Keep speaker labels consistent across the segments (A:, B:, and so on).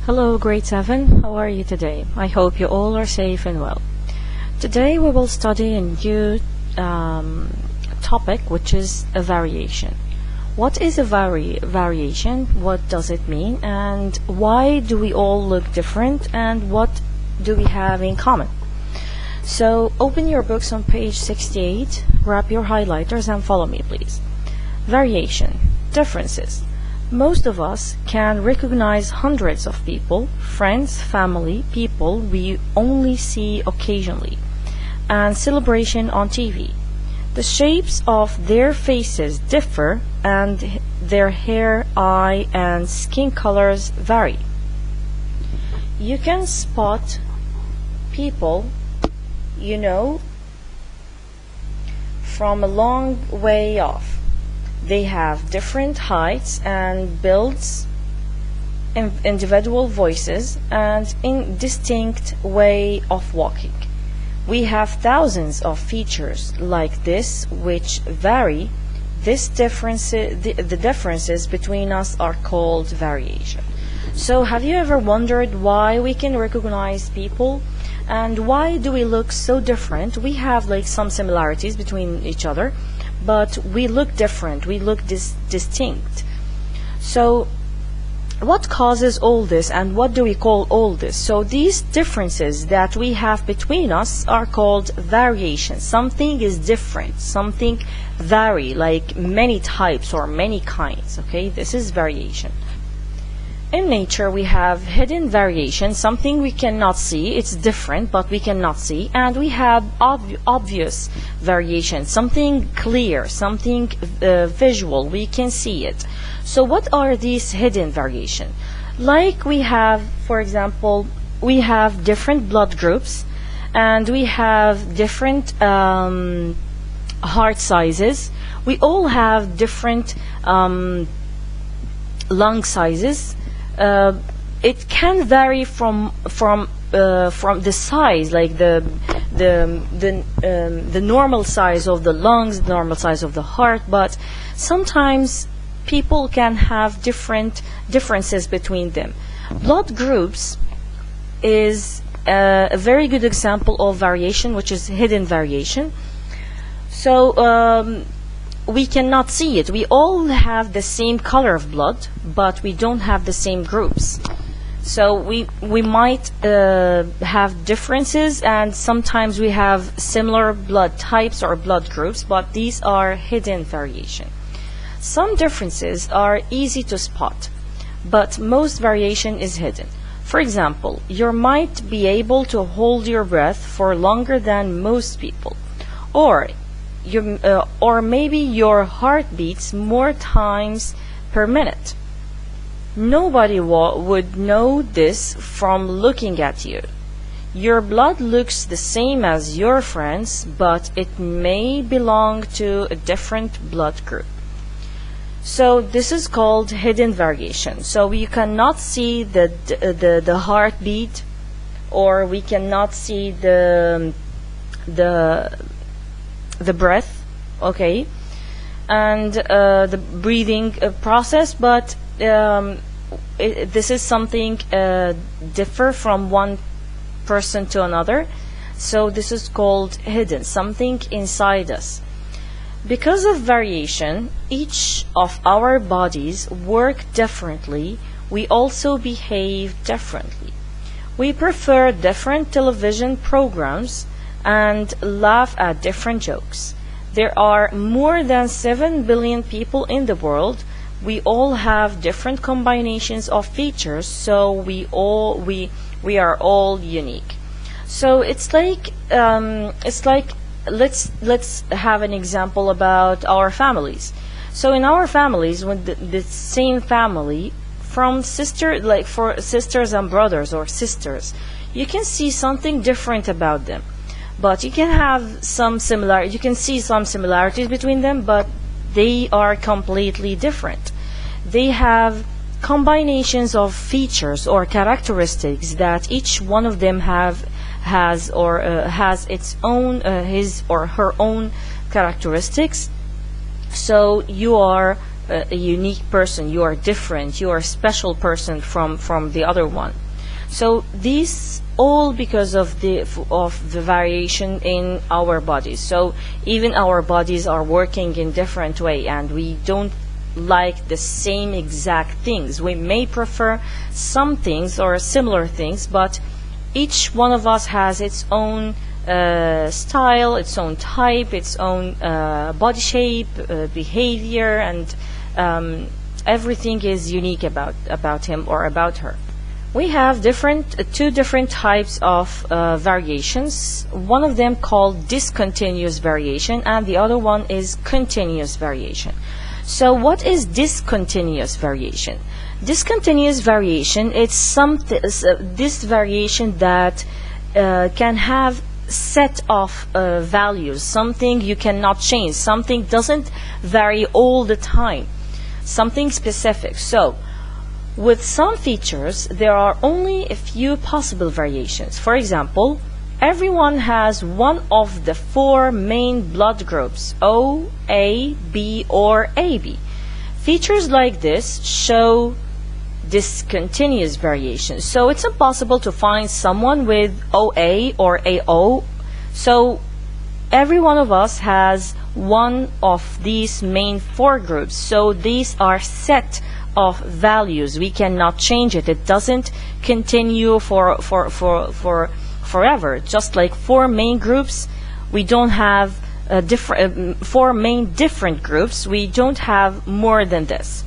A: Hello, grade 7. How are you today? I hope you all are safe and well. Today we will study a new topic, which is a variation. What is a variation? What does it mean? And why do we all look different? And what do we have in common? So open your books on page 68, grab your highlighters and follow me, please. Variation. Differences. Most of us can recognize hundreds of people, friends, family, people we only see occasionally, and celebration on TV. The shapes of their faces differ and their hair, eye, and skin colors vary. You can spot people you know from a long way off. They have different heights and builds, individual voices, and indistinct way of walking. We have thousands of features like this which vary. The differences between us are called variation. So have you ever wondered why we can recognize people? And why do we look so different? We have like some similarities between each other, but we look different, we look distinct. So what causes all this, and what do we call all this? So these differences that we have between us are called variation. Something is different, something vary, like many types or many kinds. Okay, this is variation. In nature, we have hidden variation, something we cannot see. It's different, but we cannot see. And we have obvious variation, something clear, something visual. We can see it. So what are these hidden variation? Like we have, for example, we have different blood groups, and we have different heart sizes. We all have different lung sizes. It can vary from the size, like the normal size of the lungs, the normal size of the heart, but sometimes people can have differences between them. Blood groups is a very good example of variation, which is hidden variation. So we cannot see it. We all have the same color of blood, but we don't have the same groups. So we might have differences, and sometimes we have similar blood types or blood groups, but these are hidden variation. Some differences are easy to spot, but most variation is hidden. For example, you might be able to hold your breath for longer than most people, or maybe your heart beats more times per minute. Nobody would know this from looking at you. Your blood looks the same as your friends, but it may belong to a different blood group. So this is called hidden variation. So we cannot see the heartbeat, or we cannot see the breath, okay, and the breathing process, but this is something differ from one person to another. So this is called hidden, something inside us. Because of variation, each of our bodies work differently. We also behave differently. We prefer different television programs and laugh at different jokes. There are more than 7 billion people in the world. We all have different combinations of features, so we are all unique. So it's like let's have an example about our families. So in our families, when the same family, from for sisters and brothers or sisters, you can see something different about them. But you can have some you can see some similarities between them, but they are completely different. They have combinations of features or characteristics that each one of them has its own his or her own characteristics. So you are a unique person. You are different. You are a special person from the other one. So these all because of the variation in our bodies. So even our bodies are working in different way, and we don't like the same exact things. We may prefer some things or similar things, but each one of us has its own style, its own type, its own body shape, behavior, and everything is unique about him or about her. We have two different types of variations. One of them called discontinuous variation, and the other one is continuous variation. So what is discontinuous variation? Discontinuous variation, it's this variation that can have set of values, something you cannot change, something doesn't vary all the time, something specific. So with some features, there are only a few possible variations. For example, everyone has one of the four main blood groups, O, A, B, or AB. Features like this show discontinuous variation. So it's impossible to find someone with OA or AO. So every one of us has one of these main four groups. So these are set of values. We cannot change it. It doesn't continue forever. Just like four main groups, we don't have four main different groups. We don't have more than this.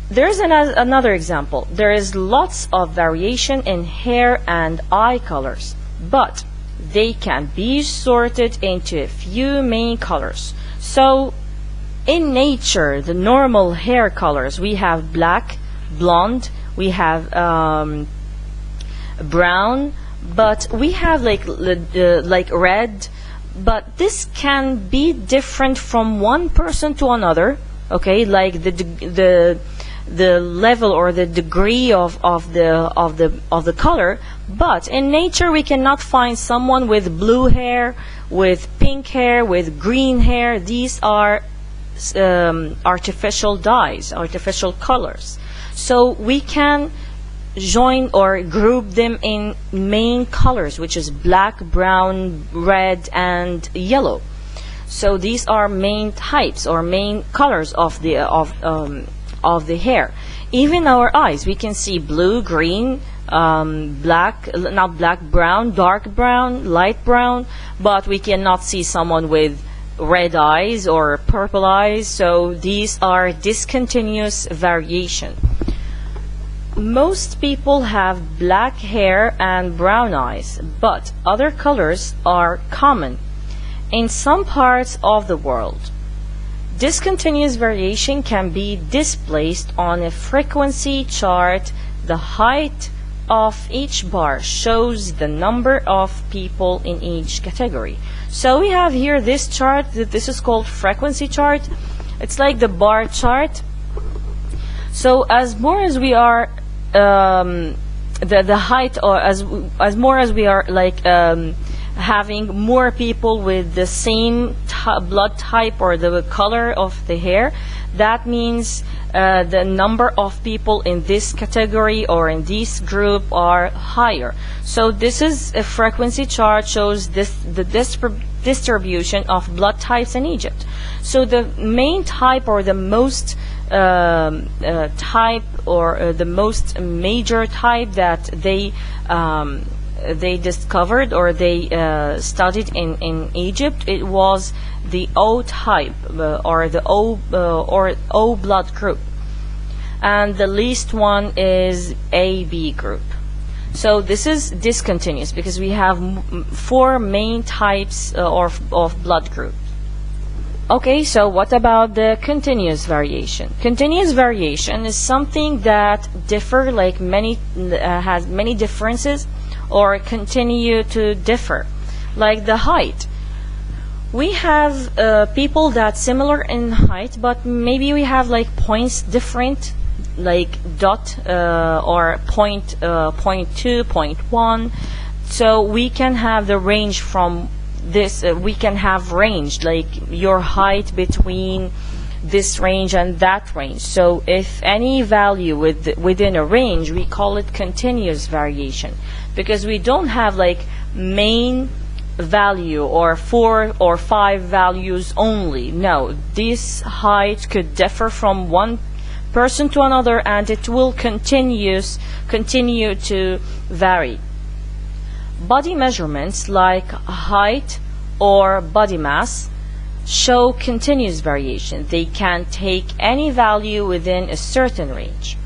A: There's another example. There is lots of variation in hair and eye colors, but they can be sorted into a few main colors. So in nature, the normal hair colors, we have black, blonde, we have brown, but we have like red, but this can be different from one person to another. Okay, like the level or the degree of the color. But in nature, we cannot find someone with blue hair, with pink hair, with green hair. These are artificial dyes, artificial colors. So we can join or group them in main colors, which is black, brown, red, and yellow. So these are main types or main colors of the hair. Even our eyes, we can see blue, green, black, not black, brown, dark brown, light brown, but we cannot see someone with red eyes or purple eyes. So these are discontinuous variation. Most people have black hair and brown eyes, but other colors are common in some parts of the world. Discontinuous variation can be displayed on a frequency chart. The height of each bar shows the number of people in each category. So we have here this chart. This is called frequency chart. It's like the bar chart. So as more as we are the height, or as more as we are like having more people with the same blood type or the color of the hair, that means the number of people in this category or in this group are higher. So this is a frequency chart, shows the distribution of blood types in Egypt. So the main type or the most type or the most major type that they discovered or they studied in Egypt, it was the O type or the O blood group, and the least one is AB group. So this is discontinuous because we have four main types of blood groups. Okay, so what about the continuous variation? Continuous variation is something that differ, like has many differences or continue to differ, like the height. We have people that similar in height, but maybe we have like points different, like dot or point 0.2, 0.1. So we can have the range from this. We can have range like your height between this range and that range. So if any value within a range, we call it continuous variation, because we don't have like main value or 4 or 5 values only. No, this height could differ from one person to another, and it will continue to vary. Body measurements like height or body mass show continuous variation. They can take any value within a certain range.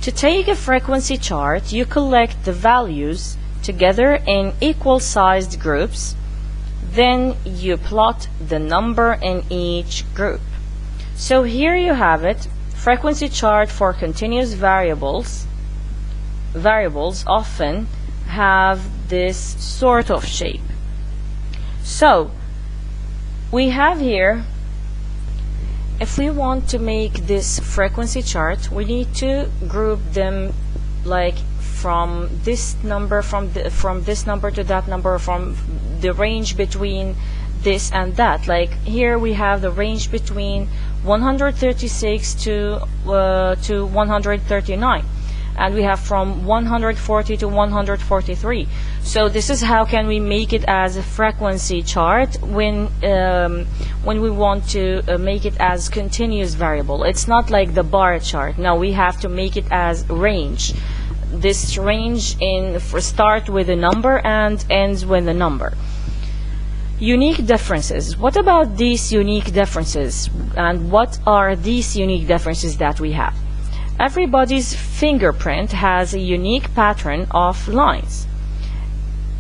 A: To take a frequency chart, you collect the values together in equal-sized groups. Then you plot the number in each group. So here you have it, frequency chart for continuous variables. Variables often have this sort of shape. So we have here, if we want to make this frequency chart, we need to group them like from this number, from this number to that number, from the range between this and that. Like here we have the range between 136 to 139, and we have from 140 to 143. So this is how can we make it as a frequency chart when we want to make it as continuous variable. It's not like the bar chart. No, we have to make it as range. This range start with a number and ends with a number. Unique differences. What about these unique differences, and what are these unique differences that we have? Everybody's fingerprint has a unique pattern of lines.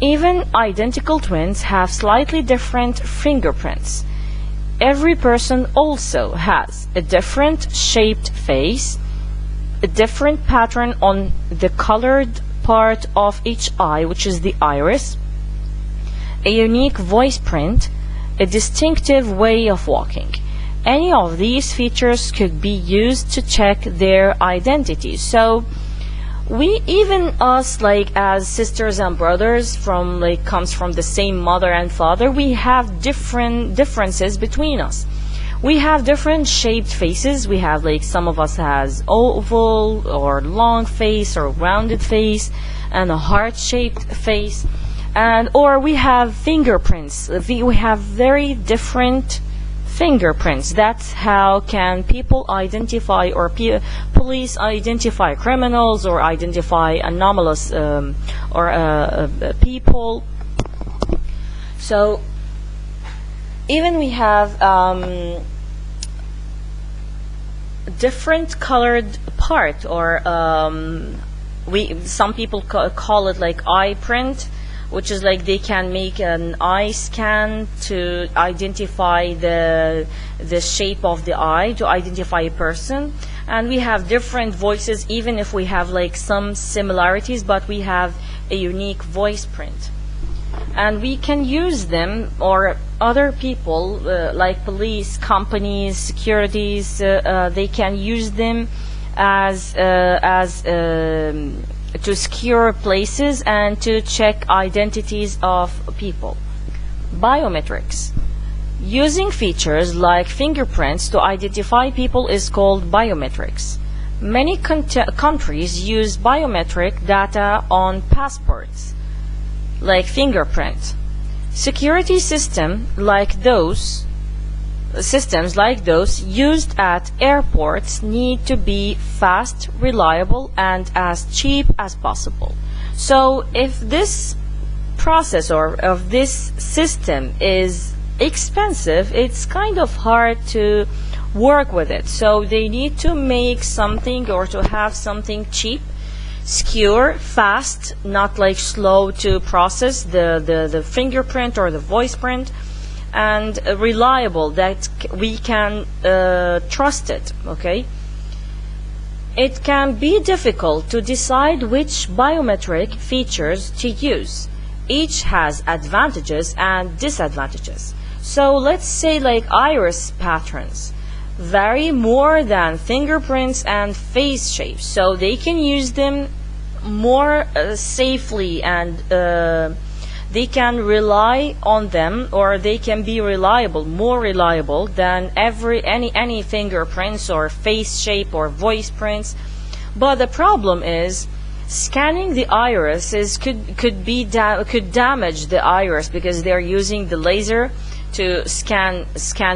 A: Even identical twins have slightly different fingerprints. Every person also has a different shaped face, a different pattern on the colored part of each eye, which is the iris, a unique voice print, a distinctive way of walking. Any of these features could be used to check their identity. So we, even us, like as sisters and brothers from comes from the same mother and father, we have differences between us. We have different shaped faces. We have some of us has oval or long face or rounded face and a heart-shaped face, or we have fingerprints. We have very different fingerprints. That's how can people identify, or police identify criminals or identify anomalous people. So even we have different colored part, or some people call it like eye print, which is like they can make an eye scan to identify the shape of the eye, to identify a person. And we have different voices, even if we have some similarities, but we have a unique voice print. And we can use them, or other people like police, companies, securities, they can use them as to secure places and to check identities of people. Biometrics. Using features like fingerprints to identify people is called biometrics. Many countries use biometric data on passports, like fingerprint. Security systems like those used at airports need to be fast, reliable, and as cheap as possible. So if this process or of this system is expensive, it's kind of hard to work with it. So they need to make something, or to have something cheap, secure, fast, not slow to process the fingerprint or the voice print, and reliable, that we can trust it. Okay, it can be difficult to decide which biometric features to use. Each has advantages and disadvantages. So let's say iris patterns vary more than fingerprints and face shapes, so they can use them more safely, and they can rely on them, or they can be reliable, more reliable than any fingerprints or face shape or voice prints. But the problem is, scanning the iris could damage the iris, because they're using the laser to scan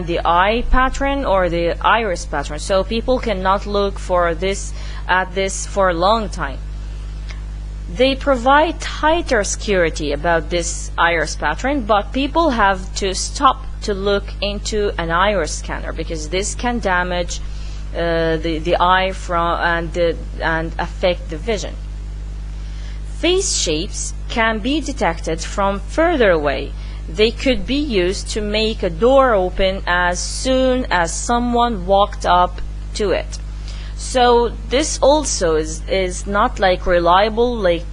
A: the eye pattern or the iris pattern. So people cannot look for this for a long time. They provide tighter security about this iris pattern, but people have to stop to look into an iris scanner, because this can damage the eye and affect the vision. Face shapes can be detected from further away. They could be used to make a door open as soon as someone walked up to it. So this also is not like reliable, like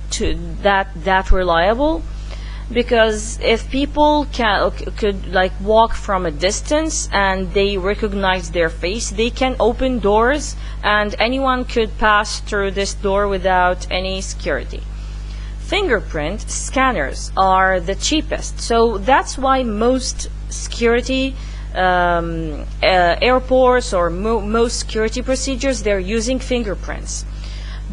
A: that reliable, because if people could like walk from a distance and they recognize their face, they can open doors and anyone could pass through this door without any security. Fingerprint scanners are the cheapest, so that's why most security airports or most security procedures, they're using fingerprints.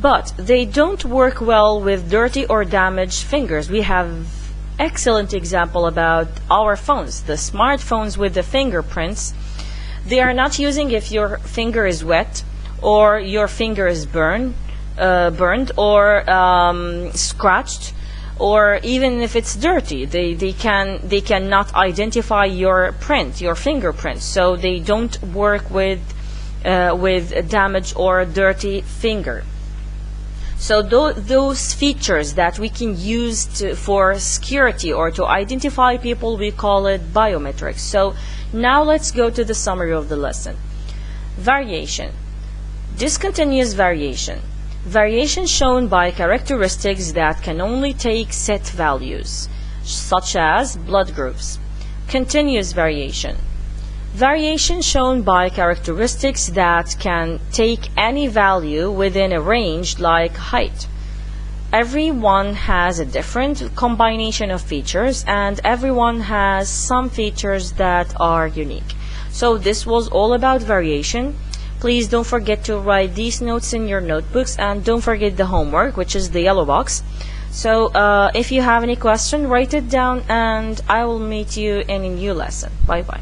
A: But they don't work well with dirty or damaged fingers. We have excellent example about our phones, the smartphones with the fingerprints. They are not using if your finger is wet or your finger is burned or scratched, or even if it's dirty. They cannot identify your fingerprint, so they don't work with a damaged or dirty finger. So those features that we can use for security or to identify people, we call it biometrics. So now let's go to the summary of the lesson. Variation. Discontinuous variation. Variation shown by characteristics that can only take set values, such as blood groups. Continuous variation. Variation shown by characteristics that can take any value within a range, like height. Everyone has a different combination of features, and everyone has some features that are unique. So this was all about variation. Please don't forget to write these notes in your notebooks, and don't forget the homework, which is the yellow box. So if you have any question, write it down, and I will meet you in a new lesson. Bye bye.